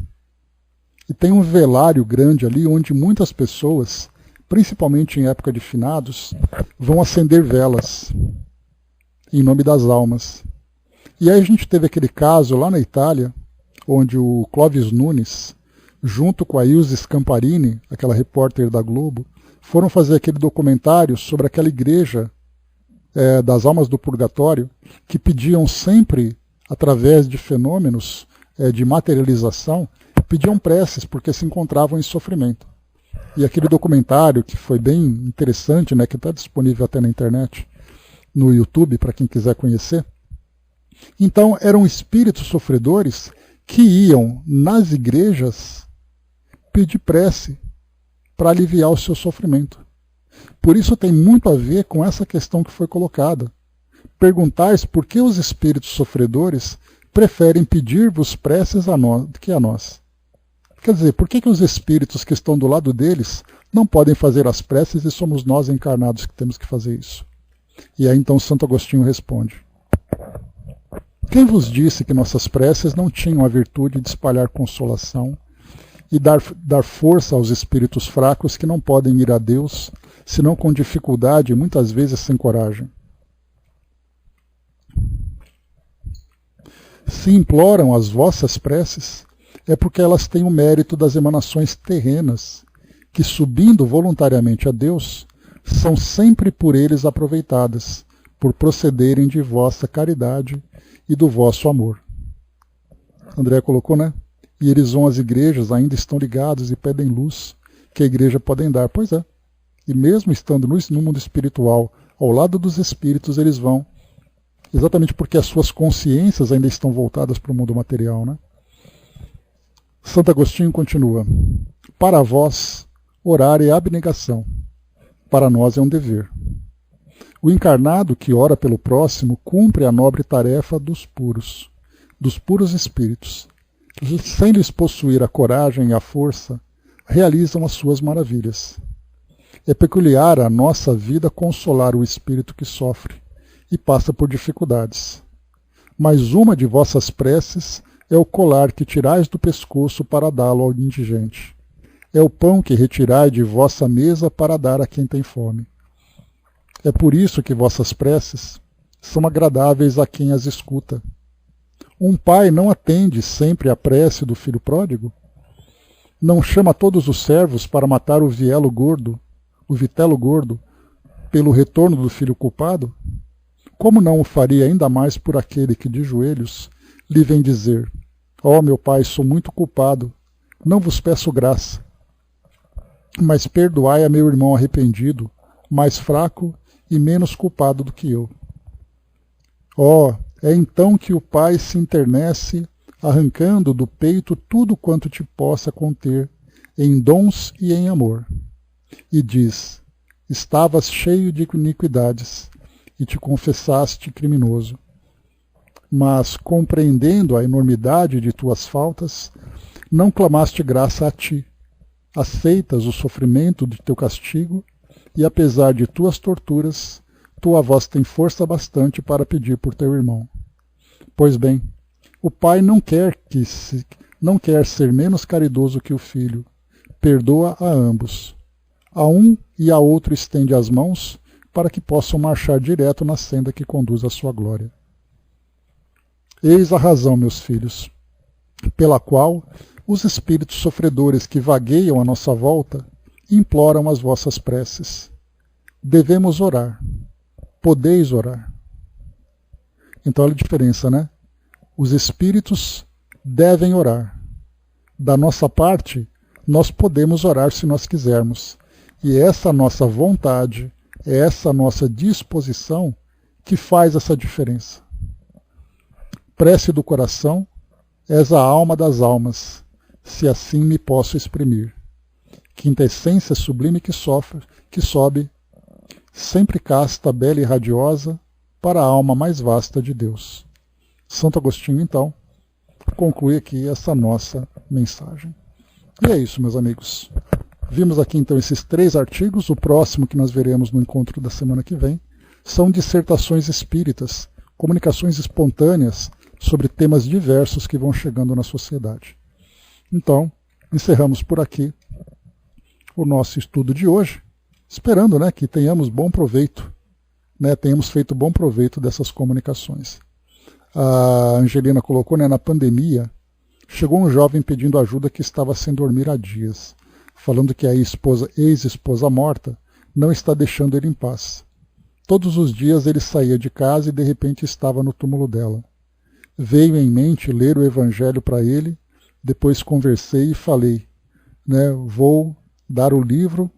E tem um velário grande ali onde muitas pessoas, principalmente em época de finados, vão acender velas em nome das almas. E aí a gente teve aquele caso lá na Itália, onde o Clóvis Nunes, junto com a Ilse Scamparini, aquela repórter da Globo, foram fazer aquele documentário sobre aquela igreja das almas do purgatório, que pediam sempre, através de fenômenos de materialização, pediam preces porque se encontravam em sofrimento. E aquele documentário, que foi bem interessante, né, que está disponível até na internet, no YouTube, para quem quiser conhecer. Então, eram espíritos sofredores que iam nas igrejas pedir prece para aliviar o seu sofrimento. Por isso tem muito a ver com essa questão que foi colocada. Perguntais por que os espíritos sofredores preferem pedir-vos preces que a nós. Quer dizer, por que os espíritos que estão do lado deles não podem fazer as preces e somos nós encarnados que temos que fazer isso? E aí então Santo Agostinho responde: quem vos disse que nossas preces não tinham a virtude de espalhar consolação e dar força aos espíritos fracos que não podem ir a Deus, senão com dificuldade e muitas vezes sem coragem? Se imploram as vossas preces, é porque elas têm o mérito das emanações terrenas, que, subindo voluntariamente a Deus, são sempre por eles aproveitadas, por procederem de vossa caridade e do vosso amor. André colocou, né? E eles vão às igrejas, ainda estão ligados e pedem luz que a igreja podem dar. Pois é. E mesmo estando no mundo espiritual, ao lado dos espíritos, eles vão, exatamente porque as suas consciências ainda estão voltadas para o mundo material, né? Santo Agostinho continua: para vós, orar é abnegação. Para nós é um dever. O encarnado que ora pelo próximo cumpre a nobre tarefa dos puros espíritos. Sem lhes possuir a coragem e a força, realizam as suas maravilhas. É peculiar à nossa vida consolar o espírito que sofre e passa por dificuldades. Mas uma de vossas preces é o colar que tirais do pescoço para dá-lo ao indigente. É o pão que retirai de vossa mesa para dar a quem tem fome. É por isso que vossas preces são agradáveis a quem as escuta. Um pai não atende sempre à prece do filho pródigo? Não chama todos os servos para matar o vitelo gordo, pelo retorno do filho culpado? Como não o faria ainda mais por aquele que, de joelhos, lhe vem dizer: ó, meu pai, sou muito culpado, não vos peço graça, mas perdoai a meu irmão arrependido, mais fraco e menos culpado do que eu. Ó, é então que o pai se internece, arrancando do peito tudo quanto te possa conter, em dons e em amor. E diz: estavas cheio de iniquidades, e te confessaste criminoso. Mas, compreendendo a enormidade de tuas faltas, não clamaste graça a ti. Aceitas o sofrimento de teu castigo, e apesar de tuas torturas, tua voz tem força bastante para pedir por teu irmão. Pois bem, o pai não quer ser menos caridoso que o filho, perdoa a ambos. A um e a outro estende as mãos para que possam marchar direto na senda que conduz à sua glória. Eis a razão, meus filhos, pela qual os espíritos sofredores que vagueiam à nossa volta imploram as vossas preces. Devemos orar. Podeis orar. Então olha a diferença, né? Os espíritos devem orar. Da nossa parte, nós podemos orar se nós quisermos. E essa nossa vontade, essa nossa disposição que faz essa diferença. Prece do coração, és a alma das almas, se assim me posso exprimir. Quinta essência sublime que sobe, sempre casta, bela e radiosa, para a alma mais vasta de Deus. Santo Agostinho, então, conclui aqui essa nossa mensagem. E é isso, meus amigos. Vimos aqui, então, esses 3 artigos. O próximo que nós veremos no encontro da semana que vem são dissertações espíritas, comunicações espontâneas sobre temas diversos que vão chegando na sociedade. Então, encerramos por aqui o nosso estudo de hoje, esperando, né, que tenhamos bom proveito, né, tenhamos feito bom proveito dessas comunicações. A Angelina colocou, né, na pandemia, chegou um jovem pedindo ajuda que estava sem dormir há dias, falando que a ex-esposa morta não está deixando ele em paz. Todos os dias ele saía de casa e de repente estava no túmulo dela. Veio em mente ler o Evangelho para ele, depois conversei e falei, né, vou dar o livro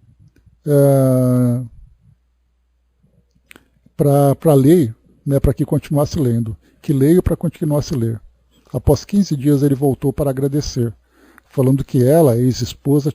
para ler, né, para que continuasse lendo, que leio para continuasse a ler. Após 15 dias ele voltou para agradecer, falando que ela, a ex-esposa,